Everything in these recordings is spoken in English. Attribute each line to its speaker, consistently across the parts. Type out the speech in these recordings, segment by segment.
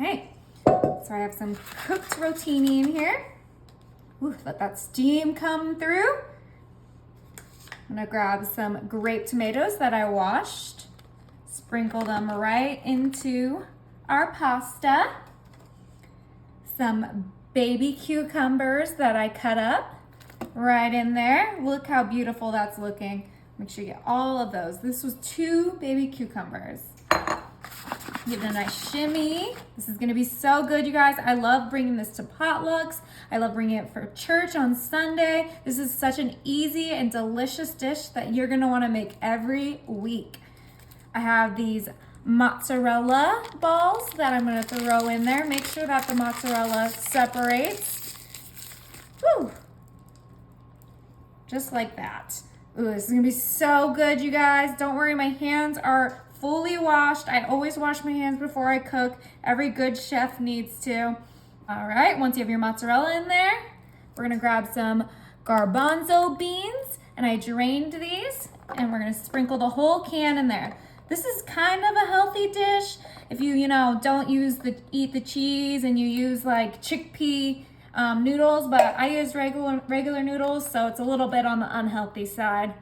Speaker 1: Okay, so I have some cooked rotini in here. Ooh, let that steam come through. I'm gonna grab some grape tomatoes that I washed, sprinkle them right into our pasta. Some baby cucumbers that I cut up right in there. Look how beautiful that's looking. Make sure you get all of those. This was 2 baby cucumbers. Give it a nice shimmy. This is gonna be so good, you guys. I love bringing this to potlucks. I love bringing it for church on Sunday. This is such an easy and delicious dish that you're gonna wanna make every week. I have these mozzarella balls that I'm gonna throw in there. Make sure that the mozzarella separates. Woo! Just like that. Ooh, this is gonna be so good, you guys. Don't worry, my hands are fully washed. I always wash my hands before I cook. Every good chef needs to. All right, once you have your mozzarella in there, we're gonna grab some garbanzo beans, and I drained these, and we're gonna sprinkle the whole can in there. This is kind of a healthy dish if you don't eat the cheese and you use like chickpea noodles, but I use regular noodles, so it's a little bit on the unhealthy side.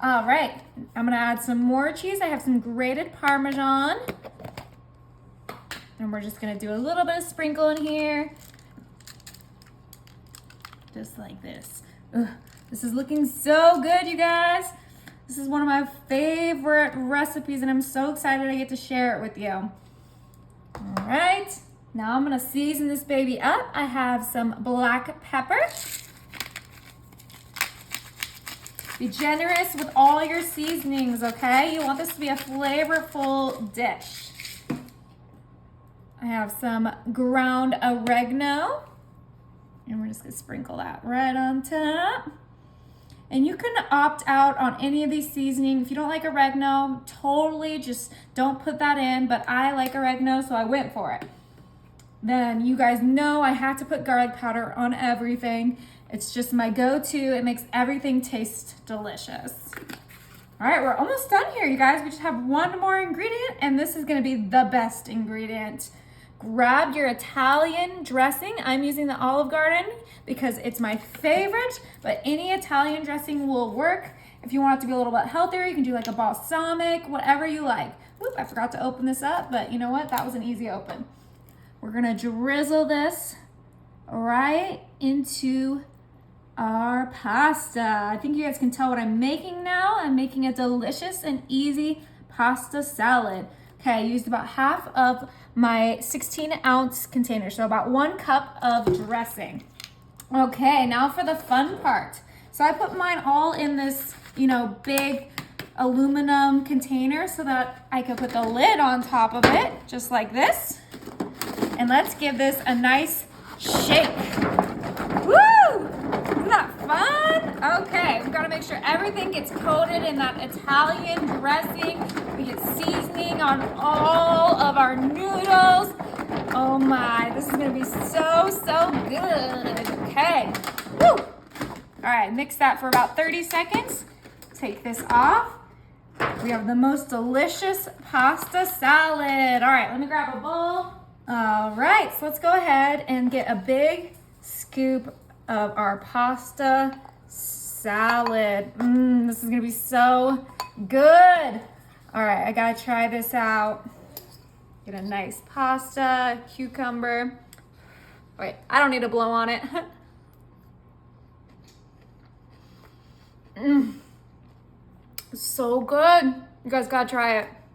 Speaker 1: All right, I'm gonna add some more cheese. I have some grated Parmesan. And we're just gonna do a little bit of sprinkle in here. Just like this. Ugh, this is looking so good, you guys. This is one of my favorite recipes and I'm so excited I get to share it with you. All right, now I'm gonna season this baby up. I have some black pepper. Be generous with all your seasonings, okay? You want this to be a flavorful dish. I have some ground oregano, and we're just gonna sprinkle that right on top. And you can opt out on any of these seasonings. If you don't like oregano, totally just don't put that in, but I like oregano, so I went for it. Then you guys know I have to put garlic powder on everything. It's just my go-to. It makes everything taste delicious. All right, we're almost done here, you guys. We just have one more ingredient, and this is gonna be the best ingredient. Grab your Italian dressing. I'm using the Olive Garden because it's my favorite, but any Italian dressing will work. If you want it to be a little bit healthier, you can do like a balsamic, whatever you like. Oop, I forgot to open this up, but you know what? That was an easy open. We're gonna drizzle this right into our pasta. I think you guys can tell what I'm making now. I'm making a delicious and easy pasta salad. Okay, I used about half of my 16-ounce container, so about 1 cup of dressing. Okay, now for the fun part. So I put mine all in this, big aluminum container so that I could put the lid on top of it, just like this. And let's give this a nice shake. Woo! Isn't that fun? Okay, we've got to make sure everything gets coated in that Italian dressing. We get seasoning on all of our noodles. Oh my, this is gonna be so good. Okay, woo! All right, mix that for about 30 seconds. Take this off. We have the most delicious pasta salad. All right, let me grab a bowl. All right, so let's go ahead and get a big scoop of our pasta salad. This is gonna be so good. All right, I gotta try this out. Get a nice pasta, cucumber. Wait, I don't need to blow on it. So good. You guys gotta try it.